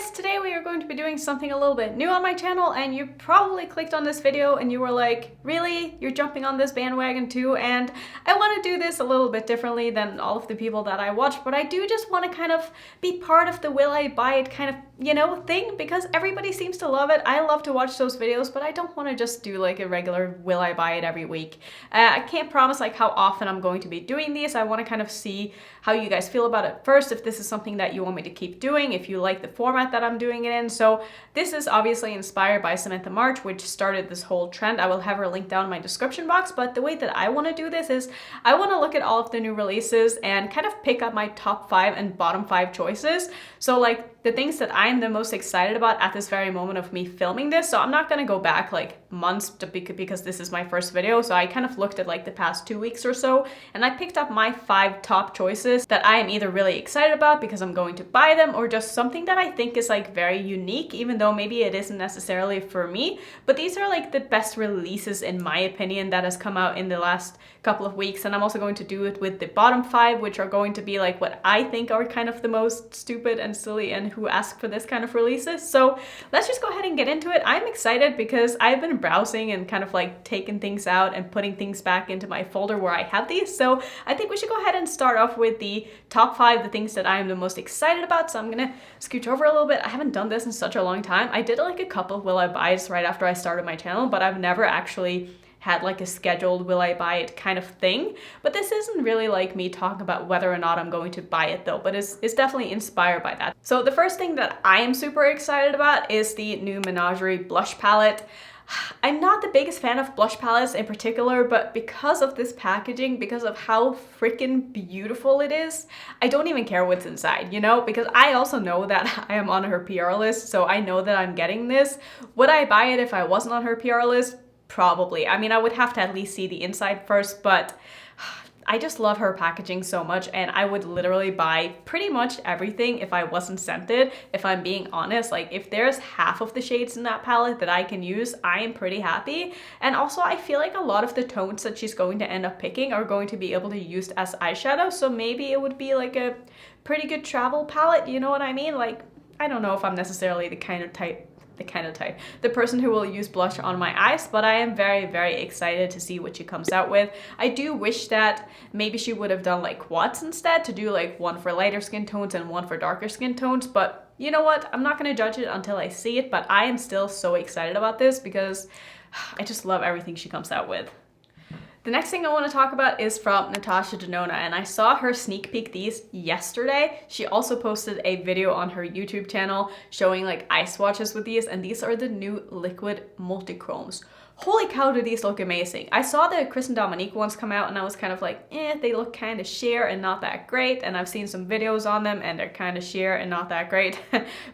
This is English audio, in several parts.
guys, today we are going to be doing something a little bit new on my channel, and you probably clicked on this video and you were like, really? You're jumping on this bandwagon too? And I want to do this a little bit differently than all of the people that I watch, but I do just want to kind of be part of the will I buy it kind of, you know, thing, because everybody seems to love it. I love to watch those videos, but I don't want to just do like a regular will I buy it every week. I can't promise like how often I'm going to be doing these. I want to kind of see how you guys feel about it first, if this is something that you want me to keep doing, if you like the format that I'm doing it in. So this is obviously inspired by Samantha March, which started this whole trend. I will have her link down in my description box, but the way that I want to do this is I want to look at all of the new releases and kind of pick up my top 5 and bottom 5 choices. So like the things that I'm the most excited about at this very moment of me filming this. So I'm not going to go back like months because this is my first video. So I kind of looked at like the past 2 weeks or so, and I picked up my 5 top choices that I am either really excited about because I'm going to buy them, or just something that I think is like very unique, even though maybe it isn't necessarily for me. But these are like the best releases in my opinion that has come out in the last couple of weeks. And I'm also going to do it with the bottom 5, which are going to be like what I think are kind of the most stupid and silly and who ask for this kind of releases. So let's just go ahead and get into it. I'm excited because I've been browsing and kind of like taking things out and putting things back into my folder where I have these. So I think we should go ahead and start off with the top 5, the things that I am the most excited about. So I'm gonna scooch over a little bit. I haven't done this in such a long time. I did like a couple of will I buys right after I started my channel, but I've never actually had like a scheduled will I buy it kind of thing. But this isn't really like me talking about whether or not I'm going to buy it though, but it's definitely inspired by that. So the first thing that I am super excited about is the new Menagerie blush palette. I'm not the biggest fan of blush palettes in particular, but because of this packaging, because of how freaking beautiful it is, I don't even care what's inside, you know? Because I also know that I am on her PR list, so I know that I'm getting this. Would I buy it if I wasn't on her PR list? Probably. I mean, I would have to at least see the inside first, but I just love her packaging so much, and I would literally buy pretty much everything if I wasn't scented, if I'm being honest. Like, if there's half of the shades in that palette that I can use, I am pretty happy. And also, I feel like a lot of the tones that she's going to end up picking are going to be able to be used as eyeshadow, so maybe it would be like a pretty good travel palette, you know what I mean? Like, I don't know if I'm necessarily the person who will use blush on my eyes, but I am very, very excited to see what she comes out with. I do wish that maybe she would have done like quads instead, to do like one for lighter skin tones and one for darker skin tones, but you know what? I'm not going to judge it until I see it, but I am still so excited about this because I just love everything she comes out with. The next thing I want to talk about is from Natasha Denona, and I saw her sneak peek these yesterday. She also posted a video on her YouTube channel showing like eye swatches with these, and these are the new liquid multichromes. Holy cow, do these look amazing. I saw the Chris and Dominique ones come out and I was kind of like, they look kind of sheer and not that great, and I've seen some videos on them and they're kind of sheer and not that great.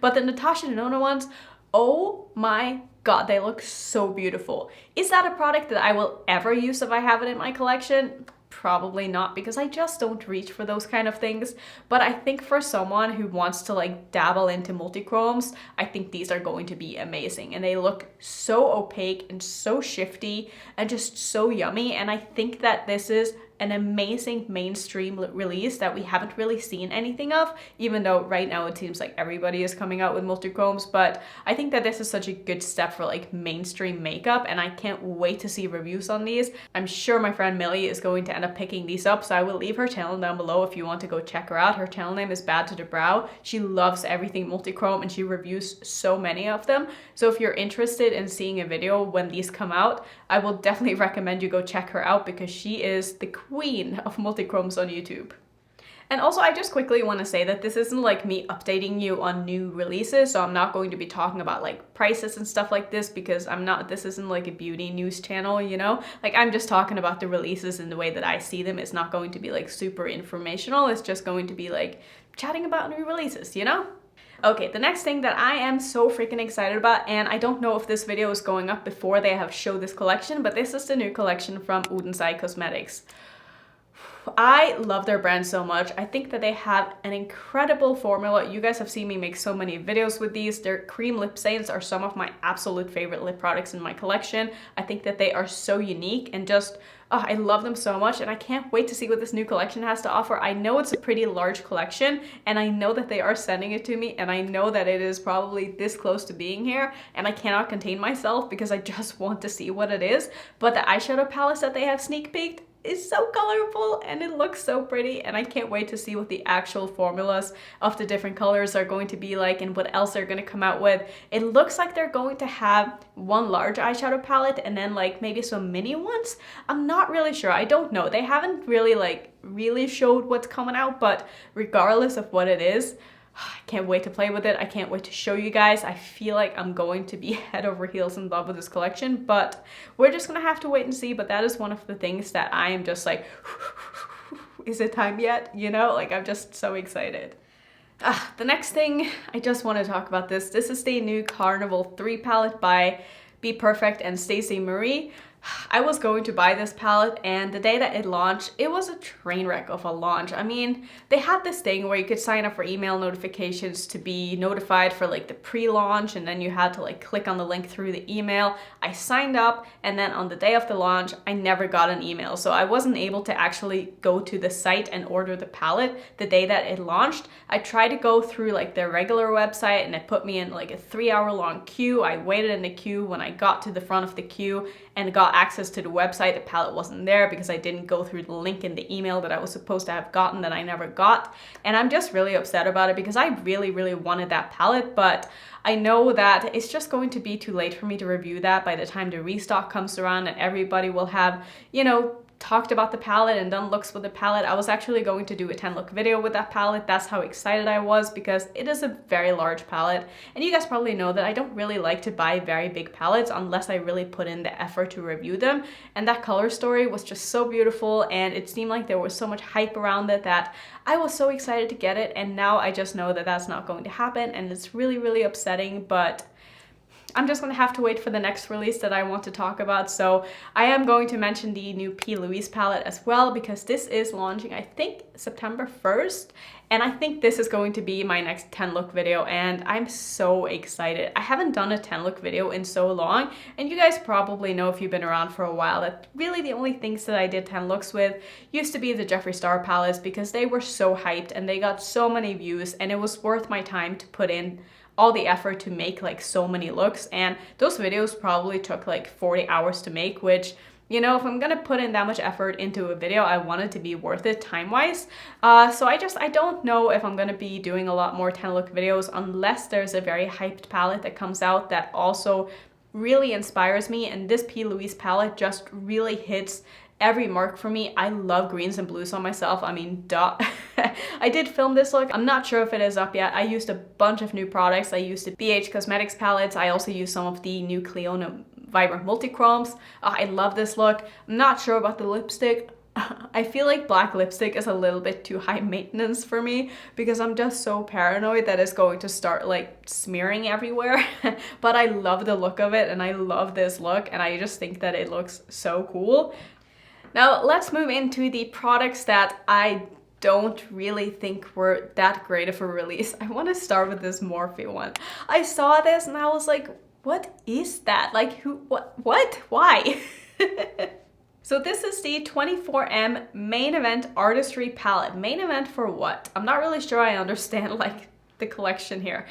But the Natasha Denona ones, oh my God, they look so beautiful. Is that a product that I will ever use if I have it in my collection? Probably not, because I just don't reach for those kind of things. But I think for someone who wants to like dabble into multichromes, I think these are going to be amazing. And they look so opaque and so shifty and just so yummy. And I think that this is an amazing mainstream release that we haven't really seen anything of, even though right now it seems like everybody is coming out with multichromes. But I think that this is such a good step for like mainstream makeup, and I can't wait to see reviews on these. I'm sure my friend Millie is going to end up picking these up, so I will leave her channel down below if you want to go check her out. Her channel name is Bad to the Brow. She loves everything multichrome and she reviews so many of them. So if you're interested in seeing a video when these come out, I will definitely recommend you go check her out, because she is the queen of multichromes on YouTube. And also, I just quickly want to say that this isn't like me updating you on new releases, so I'm not going to be talking about like prices and stuff like this, because this isn't like a beauty news channel, you know? Like, I'm just talking about the releases in the way that I see them. It's not going to be like super informational. It's just going to be like chatting about new releases, you know? Okay, the next thing that I am so freaking excited about, and I don't know if this video is going up before they have showed this collection, but this is the new collection from Udenzai Cosmetics. I love their brand so much. I think that they have an incredible formula. You guys have seen me make so many videos with these. Their cream lip stains are some of my absolute favorite lip products in my collection. I think that they are so unique and just, oh, I love them so much, and I can't wait to see what this new collection has to offer. I know it's a pretty large collection, and I know that they are sending it to me, and I know that it is probably this close to being here, and I cannot contain myself because I just want to see what it is. But the eyeshadow palettes that they have sneak peeked is so colorful and it looks so pretty, and I can't wait to see what the actual formulas of the different colors are going to be like and what else they're going to come out with. It looks like they're going to have one large eyeshadow palette and then like maybe some mini ones. I'm not really sure. I don't know. They haven't really showed what's coming out, but regardless of what it is, I can't wait to play with it. I can't wait to show you guys. I feel like I'm going to be head over heels in love with this collection, but we're just gonna have to wait and see. But that is one of the things that I am just like, is it time yet? You know, like I'm just so excited. The next thing, I just want to talk about this. This is the new Carnival 3 palette by Be Perfect and Stacey Marie. I was going to buy this palette, and the day that it launched, it was a train wreck of a launch. I mean, they had this thing where you could sign up for email notifications to be notified for like the pre-launch, and then you had to like click on the link through the email. I signed up, and then on the day of the launch, I never got an email. So I wasn't able to actually go to the site and order the palette the day that it launched. I tried to go through like their regular website, and it put me in like a 3-hour long queue. I waited in the queue. When I got to the front of the queue and got access to the website, the palette wasn't there because I didn't go through the link in the email that I was supposed to have gotten that I never got. And I'm just really upset about it because I really wanted that palette, but I know that it's just going to be too late for me to review that by the time the restock comes around and everybody will have, you know, talked about the palette and done looks with the palette. I was actually going to do a 10 look video with that palette. That's how excited I was because it is a very large palette, and you guys probably know that I don't really like to buy very big palettes unless I really put in the effort to review them. And that color story was just so beautiful, and it seemed like there was so much hype around it that I was so excited to get it, and now I just know that that's not going to happen, and it's really upsetting. But I'm just gonna have to wait for the next release that I want to talk about. So I am going to mention the new P. Louise palette as well, because this is launching, I think, September 1st. And I think this is going to be my next 10 look video, and I'm so excited. I haven't done a 10 look video in so long, and you guys probably know if you've been around for a while that really the only things that I did 10 looks with used to be the Jeffree Star palettes because they were so hyped and they got so many views, and it was worth my time to put in all the effort to make like so many looks. And those videos probably took like 40 hours to make, which, you know, if I'm gonna put in that much effort into a video, I want it to be worth it time-wise. So I don't know if I'm gonna be doing a lot more 10 look videos unless there's a very hyped palette that comes out that also really inspires me. And this P. Louise palette just really hits every mark for me. I love greens and blues on myself. I mean, duh. I did film this look. I'm not sure if it is up yet. I used a bunch of new products. I used the BH Cosmetics palettes. I also used some of the new Clionadh Vibrant Multichromes. I love this look. I'm not sure about the lipstick. I feel like black lipstick is a little bit too high maintenance for me because I'm just so paranoid that it's going to start like smearing everywhere. But I love the look of it, and I love this look, and I just think that it looks so cool. Now let's move into the products that I don't really think were that great of a release. I want to start with this Morphe one. I saw this and I was like, what is that? Like who, what, why? So this is the 24M Main Event Artistry Palette. Main event for what? I'm not really sure I understand like the collection here.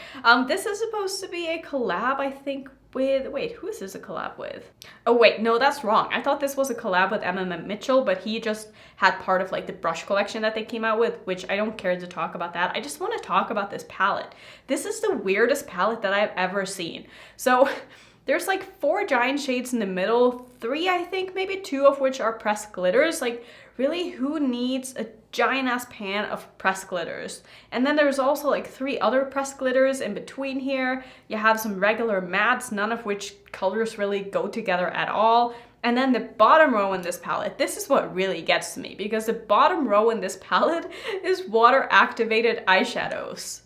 This is supposed to be a collab, I think, with, wait, who is this a collab with? Oh wait, no, that's wrong. I thought this was a collab with M. Mitchell, but he just had part of like the brush collection that they came out with, which I don't care to talk about that. I just want to talk about this palette. This is the weirdest palette that I've ever seen. So there's like 4 giant shades in the middle, 3 I think, maybe 2 of which are pressed glitters. Like really, who needs a giant ass pan of pressed glitters? And then there's also like 3 other pressed glitters in between here. You have some regular mattes, none of which colors really go together at all. And then the bottom row in this palette, this is what really gets to me, because the bottom row in this palette is water activated eyeshadows.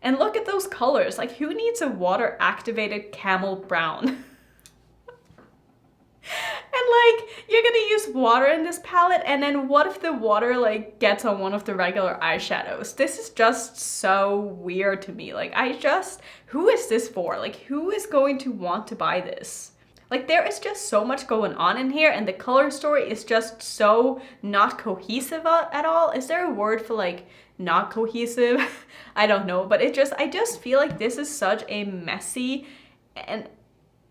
And look at those colors. Like, who needs a water activated camel brown? And like, you're gonna use water in this palette, and then what if the water like gets on one of the regular eyeshadows? This is just so weird to me. Like who is this for? Like who is going to want to buy this? Like there is just so much going on in here, and the color story is just so not cohesive at all. Is there a word for like not cohesive? I don't know, but I just feel like this is such a messy, and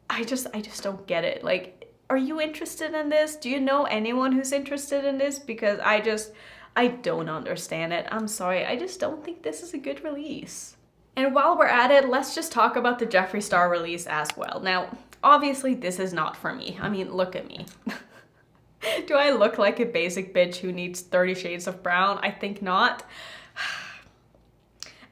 I just don't get it. Like, are you interested in this? Do you know anyone who's interested in this? Because I don't understand it. I'm sorry, I just don't think this is a good release. And while we're at it, let's just talk about the Jeffree Star release as well. Now, obviously this is not for me. I mean, look at me. Do I look like a basic bitch who needs 30 shades of brown? I think not.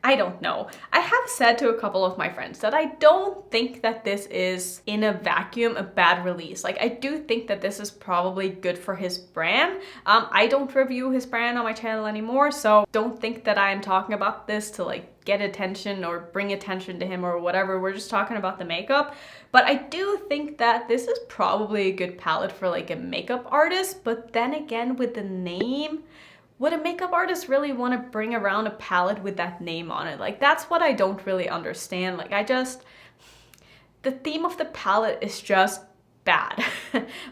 I don't know. I have said to a couple of my friends that I don't think that this is, in a vacuum, a bad release. Like, I do think that this is probably good for his brand. I don't review his brand on my channel anymore, so don't think that I am talking about this to like get attention or bring attention to him or whatever. We're just talking about the makeup. But I do think that this is probably a good palette for like a makeup artist. But then again, with the name, would a makeup artist really want to bring around a palette with that name on it? Like, that's what I don't really understand. Like, the theme of the palette is just bad.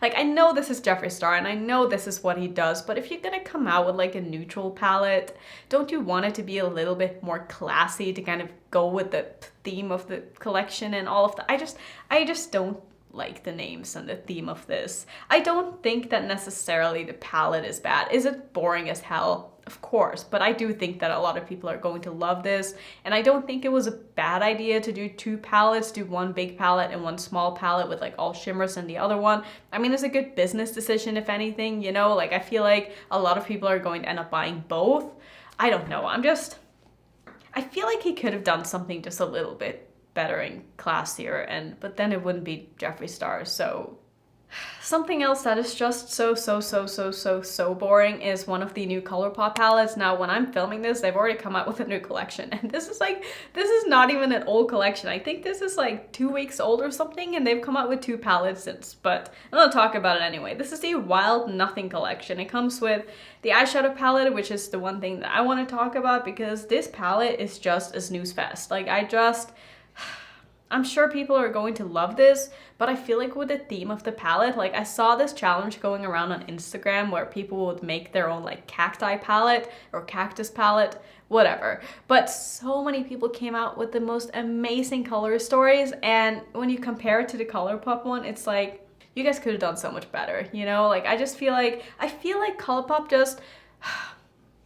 Like, I know this is Jeffree Star and I know this is what he does, but if you're gonna come out with like a neutral palette, don't you want it to be a little bit more classy to kind of go with the theme of the collection and all of that? I just don't like the names and the theme of this. I don't think that necessarily the palette is bad. Is it boring as hell? Of course, but I do think that a lot of people are going to love this, and I don't think it was a bad idea to do two palettes, do one big palette and one small palette with like all shimmers and the other one. I mean, it's a good business decision if anything, you know? Like, I feel like a lot of people are going to end up buying both. I don't know, I feel like he could have done something just a little bit better and classier, but then it wouldn't be Jeffree Star. So something else that is just so boring is one of the new Colourpop palettes. Now, when I'm filming this, they've already come out with a new collection, and this is not even an old collection. I think this is like 2 weeks old or something, and they've come out with two palettes since, but I'm gonna talk about it anyway. This is the Wild Nothing collection. It comes with the eyeshadow palette, which is the one thing that I want to talk about, because this palette is just a snooze fest. Like, I'm sure people are going to love this, but I feel like with the theme of the palette, like I saw this challenge going around on Instagram where people would make their own like cacti palette or cactus palette, whatever. But so many people came out with the most amazing color stories, and when you compare it to the Colourpop one, it's like, you guys could have done so much better, you know? Like, I feel like Colourpop just...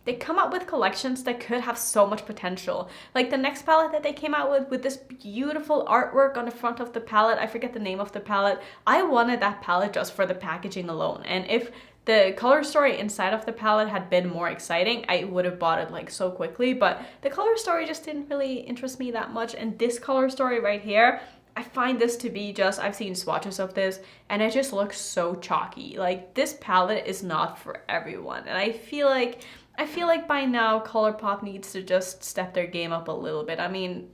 they come out with collections that could have so much potential. Like the next palette that they came out with this beautiful artwork on the front of the palette, I forget the name of the palette. I wanted that palette just for the packaging alone. And if the color story inside of the palette had been more exciting, I would have bought it like so quickly. But the color story just didn't really interest me that much. And this color story right here, I find this to be just, I've seen swatches of this and it just looks so chalky. Like, this palette is not for everyone. And I feel like by now Colourpop needs to just step their game up a little bit. I mean,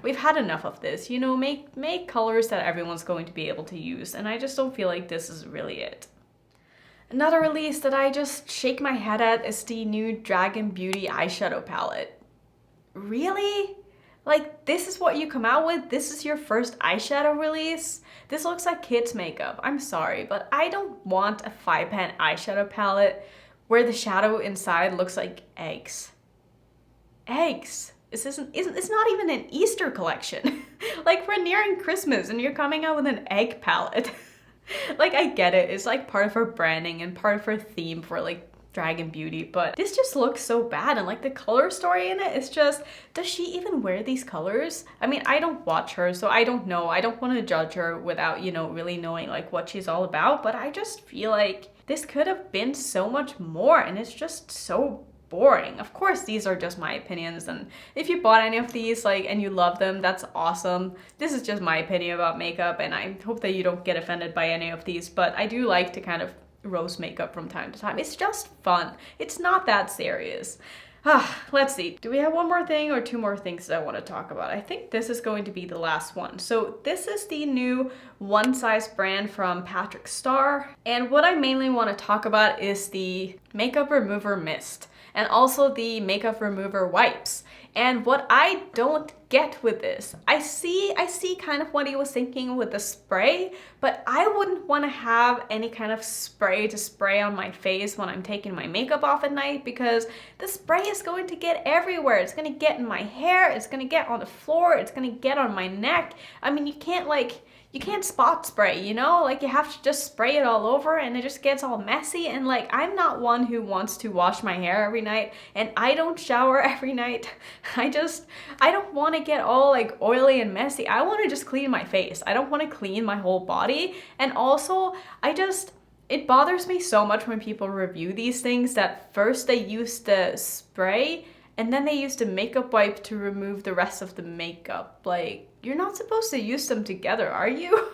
we've had enough of this, you know, make colors that everyone's going to be able to use, and I just don't feel like this is really it. Another release that I just shake my head at is the new Dragon Beauty eyeshadow palette. Really? Like, this is what you come out with? This is your first eyeshadow release? This looks like kids' makeup. I'm sorry, but I don't want a 5-pan eyeshadow palette where the shadow inside looks like eggs. Eggs. It's not even an Easter collection. Like, we're nearing Christmas and you're coming out with an egg palette. Like, I get it. It's like part of her branding and part of her theme for like Dragon Beauty, but this just looks so bad. And like the color story in it is just, does she even wear these colors? I mean, I don't watch her, so I don't know. I don't want to judge her without, you know, really knowing like what she's all about, but I just feel like this could have been so much more, and it's just so boring. Of course, these are just my opinions, and if you bought any of these like and you love them, that's awesome. This is just my opinion about makeup, and I hope that you don't get offended by any of these, but I do like to kind of roast makeup from time to time. It's just fun. It's not that serious. Let's see. Do we have one more thing or two more things that I want to talk about? I think this is going to be the last one. So this is the new One Size brand from Patrick Star. And what I mainly want to talk about is the makeup remover mist and also the makeup remover wipes. And what I don't get with this, I see kind of what he was thinking with the spray, but I wouldn't want to have any kind of spray to spray on my face when I'm taking my makeup off at night, because the spray is going to get everywhere. It's going to get in my hair, it's going to get on the floor, it's going to get on my neck. I mean, you can't spot spray, you know? Like, you have to just spray it all over and it just gets all messy. And like, I'm not one who wants to wash my hair every night, and I don't shower every night. I don't want to get all like oily and messy. I want to just clean my face. I don't want to clean my whole body. And also, it bothers me so much when people review these things that first they use the spray and then they use the makeup wipe to remove the rest of the makeup. Like, you're not supposed to use them together, are you?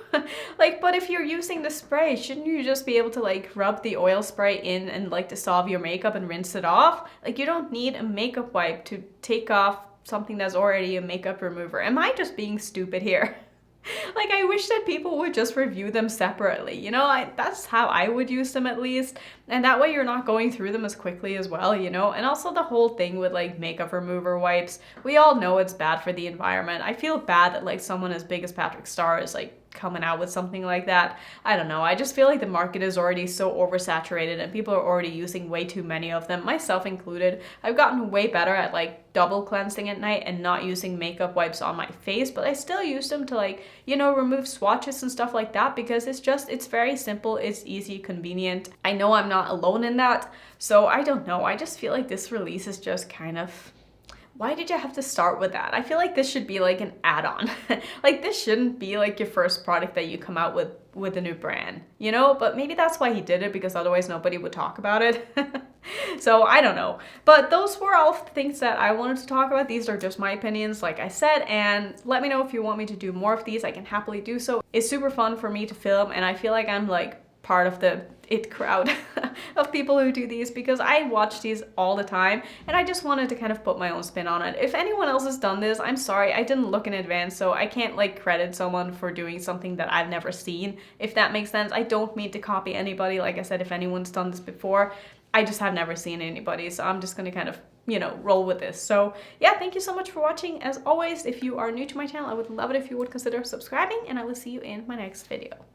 Like, but if you're using the spray, shouldn't you just be able to like rub the oil spray in and like dissolve your makeup and rinse it off? Like, you don't need a makeup wipe to take off something that's already a makeup remover. Am I just being stupid here? Like, I wish that people would just review them separately, you know? That's how I would use them, at least, and that way you're not going through them as quickly as well, you know? And also the whole thing with like makeup remover wipes, we all know it's bad for the environment. I feel bad that like someone as big as Patrick Star is like coming out with something like that. I don't know, I just feel like the market is already so oversaturated and people are already using way too many of them, myself included. I've gotten way better at like double cleansing at night and not using makeup wipes on my face, but I still use them to like, you know, remove swatches and stuff like that, because it's very simple, it's easy, convenient. I know I'm not alone in that, so I don't know, I just feel like this release is just kind of, why did you have to start with that? I feel like this should be like an add-on. Like, this shouldn't be like your first product that you come out with a new brand, you know? But maybe that's why he did it, because otherwise nobody would talk about it. So I don't know. But those were all the things that I wanted to talk about. These are just my opinions, like I said, and let me know if you want me to do more of these. I can happily do so. It's super fun for me to film, and I feel like I'm like part of the it crowd of people who do these, because I watch these all the time and I just wanted to kind of put my own spin on it. If anyone else has done this, I'm sorry, I didn't look in advance, so I can't like credit someone for doing something that I've never seen, if that makes sense. I don't mean to copy anybody. Like I said, if anyone's done this before, I just have never seen anybody, so I'm just gonna kind of, you know, roll with this. So yeah, thank you so much for watching. As always, if you are new to my channel, I would love it if you would consider subscribing, and I will see you in my next video.